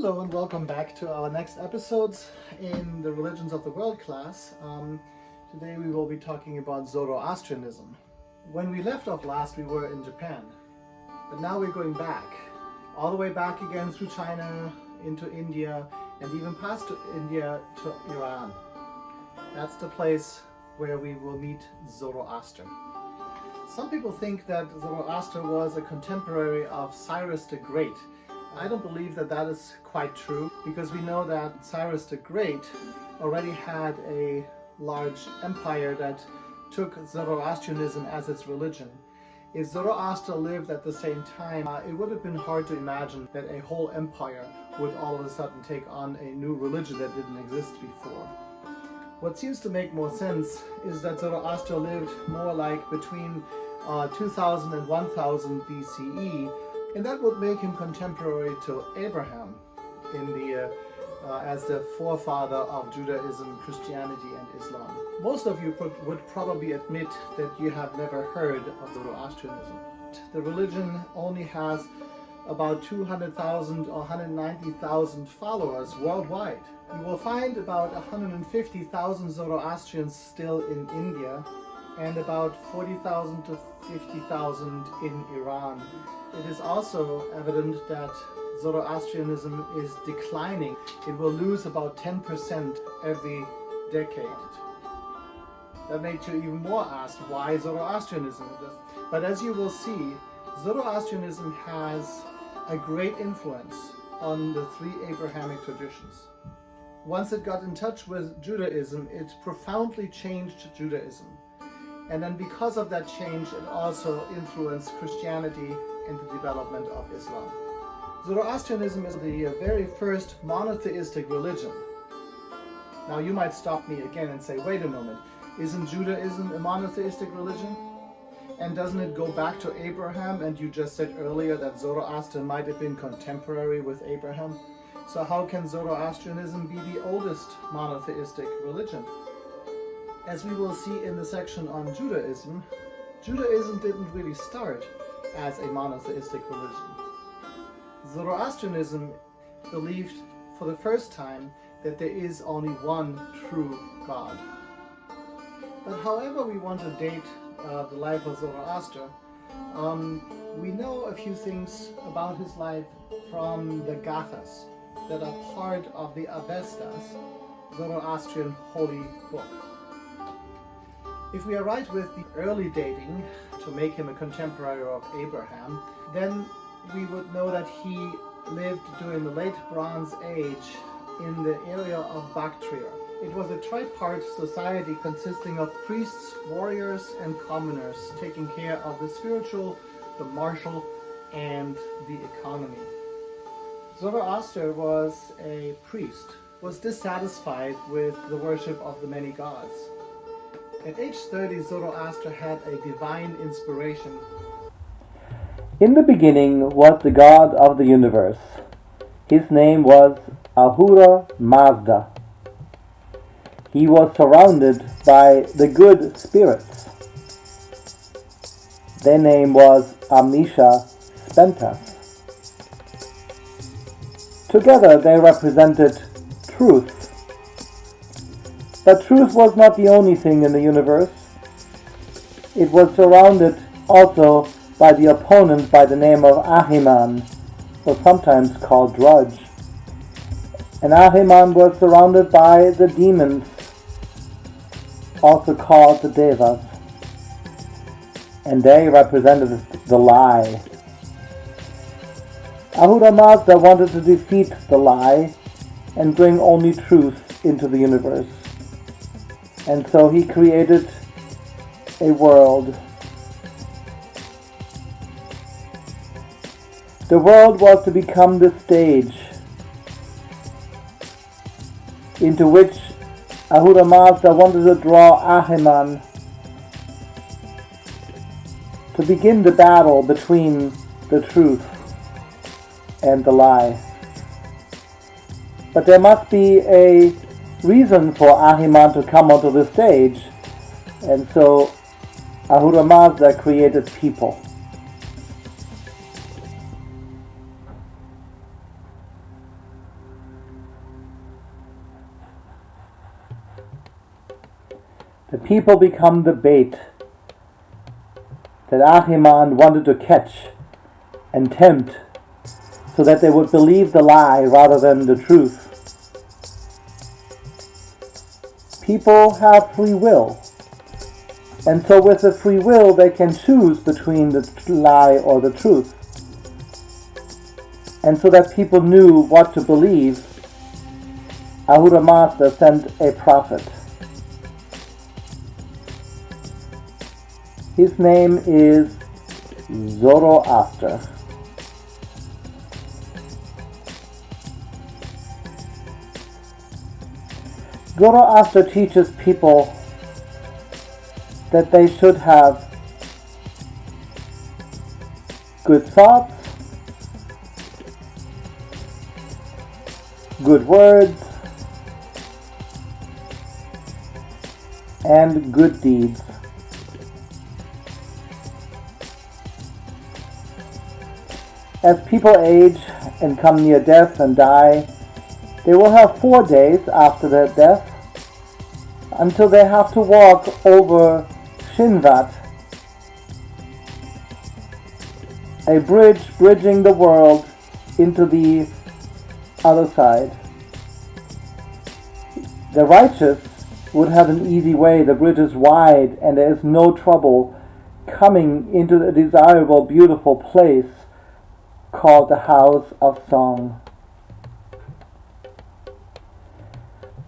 Hello and welcome back to our next episodes in the Religions of the World class. Today we will be talking about Zoroastrianism. When we left off last, we were in Japan, but now we're going back, all the way back again through China, into India, and even past India to Iran. That's the place where we will meet Zoroaster. Some people think that Zoroaster was a contemporary of Cyrus the Great. I don't believe that that is quite true, because we know that Cyrus the Great already had a large empire that took Zoroastrianism as its religion. If Zoroaster lived at the same time, it would have been hard to imagine that a whole empire would all of a sudden take on a new religion that didn't exist before. What seems to make more sense is that Zoroaster lived more like between 2000 and 1000 BCE, and that would make him contemporary to Abraham as the forefather of Judaism, Christianity, and Islam. Most of you would probably admit that you have never heard of Zoroastrianism. The religion only has about 200,000 or 190,000 followers worldwide. You will find about 150,000 Zoroastrians still in India, and about 40,000 to 50,000 in Iran. It is also evident that Zoroastrianism is declining. It will lose about 10% every decade. That makes you even more asked, why Zoroastrianism? But as you will see, Zoroastrianism has a great influence on the three Abrahamic traditions. Once it got in touch with Judaism, it profoundly changed Judaism. And then because of that change, it also influenced Christianity and the development of Islam. Zoroastrianism is the very first monotheistic religion. Now you might stop me again and say, wait a moment, isn't Judaism a monotheistic religion? And doesn't it go back to Abraham? And you just said earlier that Zoroaster might have been contemporary with Abraham. So how can Zoroastrianism be the oldest monotheistic religion? As we will see in the section on Judaism, Judaism didn't really start as a monotheistic religion. Zoroastrianism believed for the first time that there is only one true God. But however we want to date the life of Zoroaster, we know a few things about his life from the Gathas that are part of the Avestas, Zoroastrian holy book. If we are right with the early dating to make him a contemporary of Abraham, then we would know that he lived during the late Bronze Age in the area of Bactria. It was a tripart society consisting of priests, warriors, and commoners, taking care of the spiritual, the martial, and the economy. Zoroaster was a priest, was dissatisfied with the worship of the many gods. At age 30, Zoroaster had a divine inspiration. In the beginning was the God of the universe. His name was Ahura Mazda. He was surrounded by the good spirits. Their name was Amisha Spentas. Together they represented truth. But truth was not the only thing in the universe. It was surrounded also by the opponent by the name of Ahiman, or sometimes called Drudge. And Ahiman was surrounded by the demons, also called the Devas. And they represented the lie. Ahura Mazda wanted to defeat the lie and bring only truth into the universe. And so he created a world. The world was to become the stage into which Ahura Mazda wanted to draw Ahiman to begin the battle between the truth and the lie. But there must be a reason for Ahiman to come onto the stage, and so Ahura Mazda created people. . The people become the bait that Ahiman wanted to catch and tempt so that they would believe the lie rather than the truth. People have free will, and so with the free will they can choose between the lie or the truth. And so that people knew what to believe, Ahura Mazda sent a prophet. His name is Zoroaster. Zoroaster teaches people that they should have good thoughts, good words, and good deeds. As people age and come near death and die, they will have 4 days after their death until they have to walk over Shinvat, a bridge bridging the world into the other side. The righteous would have an easy way. The bridge is wide and there is no trouble coming into the desirable, beautiful place called the House of Song.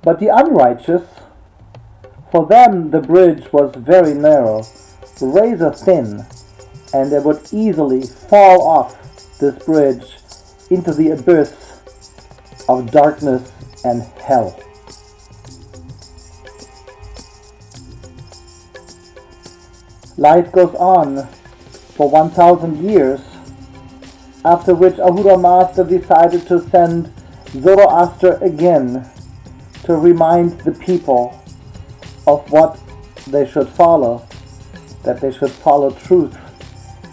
But the unrighteous, for them the bridge was very narrow, razor thin, and they would easily fall off this bridge into the abyss of darkness and hell. Life goes on for 1,000 years, after which Ahura Mazda decided to send Zoroaster again to remind the people of what they should follow, that they should follow truth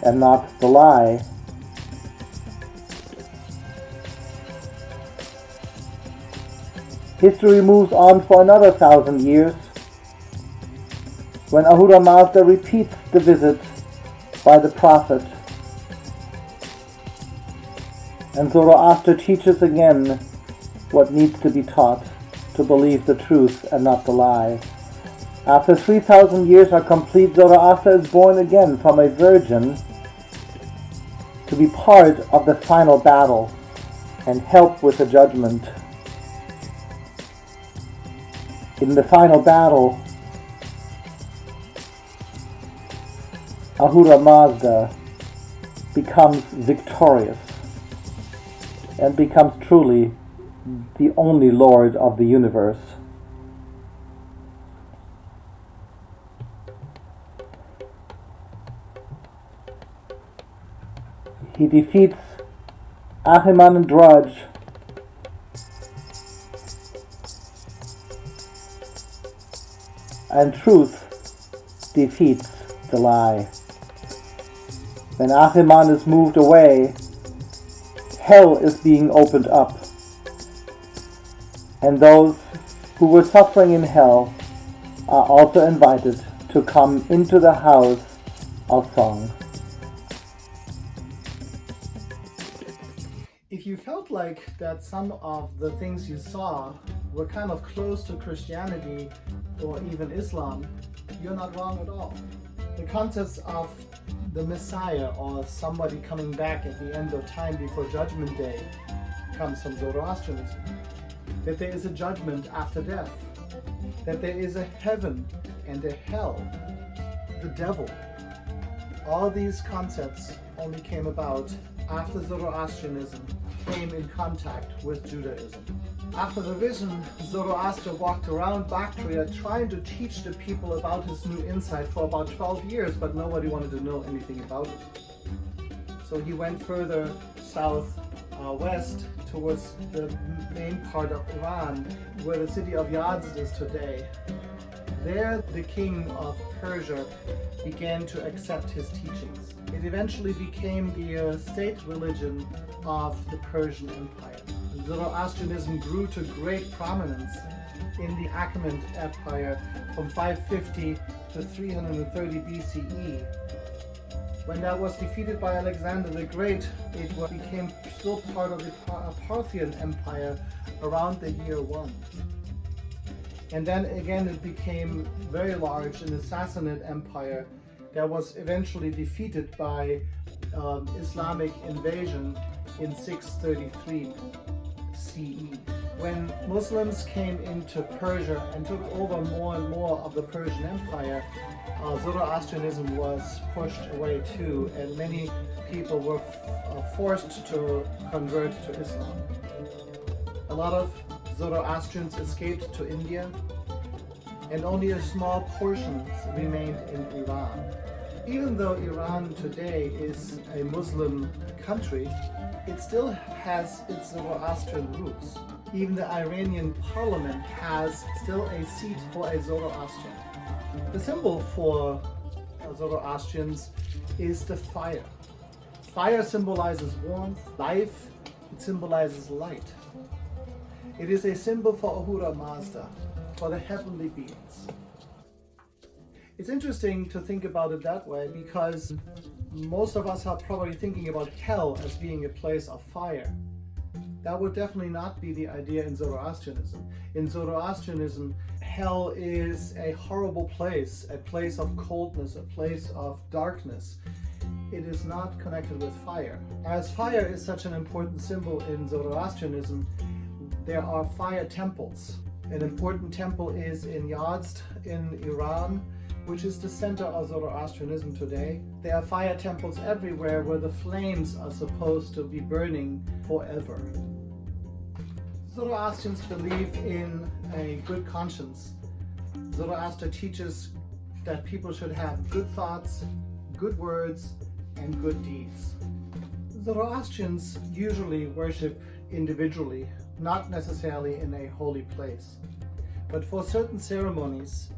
and not the lie. History moves on for another 1,000 years, when Ahura Mazda repeats the visit by the prophet, and Zoroaster teaches again what needs to be taught, to believe the truth and not the lie. After 3,000 years are complete, Zoroaster is born again from a virgin to be part of the final battle and help with the judgment. In the final battle, Ahura Mazda becomes victorious and becomes truly the only Lord of the universe. He defeats Ahiman and Drudge, and truth defeats the lie. When Ahiman is moved away, hell is being opened up, and those who were suffering in hell are also invited to come into the House of Song. If you felt like that some of the things you saw were kind of close to Christianity or even Islam, you're not wrong at all. The concepts of the Messiah or somebody coming back at the end of time before Judgment Day comes from Zoroastrianism. That there is a judgment after death, that there is a heaven and a hell, the devil. All these concepts only came about after Zoroastrianism came in contact with Judaism. After the vision, Zoroaster walked around Bactria trying to teach the people about his new insight for about 12 years, but nobody wanted to know anything about it. So he went further south, west, towards the main part of Iran, where the city of Yazd is today. There, the king of Persia began to accept his teachings. It eventually became the state religion of the Persian Empire. Zoroastrianism grew to great prominence in the Achaemenid Empire from 550 to 330 BCE. When that was defeated by Alexander the Great, it became still part of the Parthian Empire around the year 1. And then again it became very large in the Sassanid Empire that was eventually defeated by Islamic invasion in 633 CE. When Muslims came into Persia and took over more and more of the Persian Empire, Zoroastrianism was pushed away too, and many people were forced to convert to Islam. A lot of Zoroastrians escaped to India, and only a small portion remained in Iran. Even though Iran today is a Muslim country, it still has its Zoroastrian roots. Even the Iranian parliament has still a seat for a Zoroastrian. The symbol for Zoroastrians is the fire. Fire symbolizes warmth, life, it symbolizes light. It is a symbol for Ahura Mazda, for the heavenly beings. It's interesting to think about it that way because most of us are probably thinking about hell as being a place of fire. That would definitely not be the idea in Zoroastrianism. In Zoroastrianism, hell is a horrible place, a place of coldness, a place of darkness. It is not connected with fire. As fire is such an important symbol in Zoroastrianism, there are fire temples. An important temple is in Yazd in Iran, which is the center of Zoroastrianism today. There are fire temples everywhere where the flames are supposed to be burning forever. Zoroastrians believe in a good conscience. Zoroaster teaches that people should have good thoughts, good words, and good deeds. Zoroastrians usually worship individually, not necessarily in a holy place. But for certain ceremonies,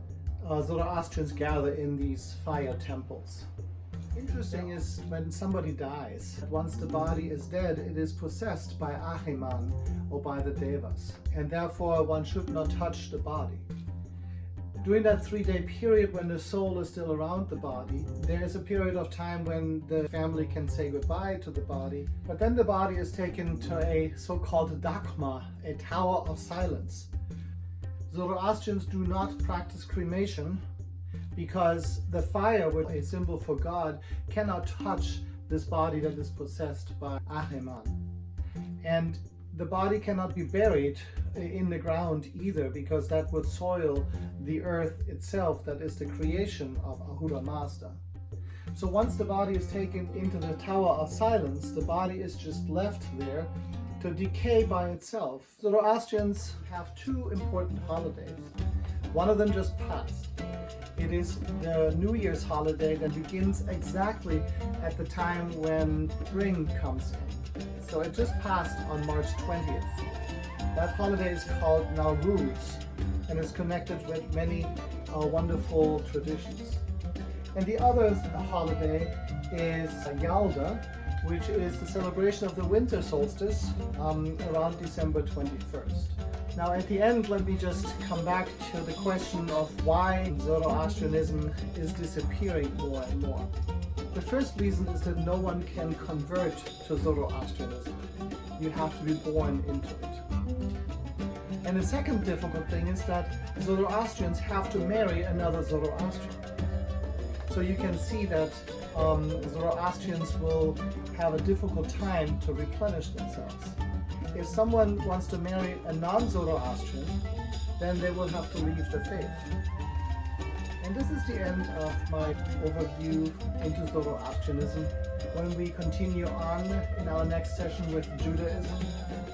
Zoroastrians gather in these fire temples. Interesting is when somebody dies, once the body is dead, it is possessed by Ahriman or by the Devas, and therefore one should not touch the body. During that 3-day period when the soul is still around the body, there is a period of time when the family can say goodbye to the body, but then the body is taken to a so-called dakma, a tower of silence. Zoroastrians do not practice cremation because the fire, which is a symbol for God, cannot touch this body that is possessed by Ahriman. And the body cannot be buried in the ground either, because that would soil the earth itself, that is the creation of Ahura Mazda. So once the body is taken into the Tower of Silence, the body is just left there to decay by itself. Zoroastrians have 2 important holidays. One of them just passed. It is the New Year's holiday that begins exactly at the time when spring comes in. So it just passed on March 20th. That holiday is called Nowruz and is connected with many wonderful traditions. And the other holiday is Yalda, which is the celebration of the winter solstice around December 21st. Now at the end, let me just come back to the question of why Zoroastrianism is disappearing more and more. The first reason is that no one can convert to Zoroastrianism. You have to be born into it. And the second difficult thing is that Zoroastrians have to marry another Zoroastrian. So you can see that Zoroastrians will have a difficult time to replenish themselves. If someone wants to marry a non-Zoroastrian, then they will have to leave the faith. And this is the end of my overview into Zoroastrianism. When we continue on in our next session with Judaism,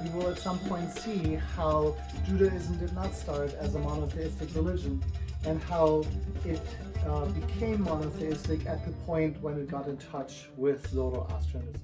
we will at some point see how Judaism did not start as a monotheistic religion and how it became monotheistic at the point when it got in touch with Zoroastrianism.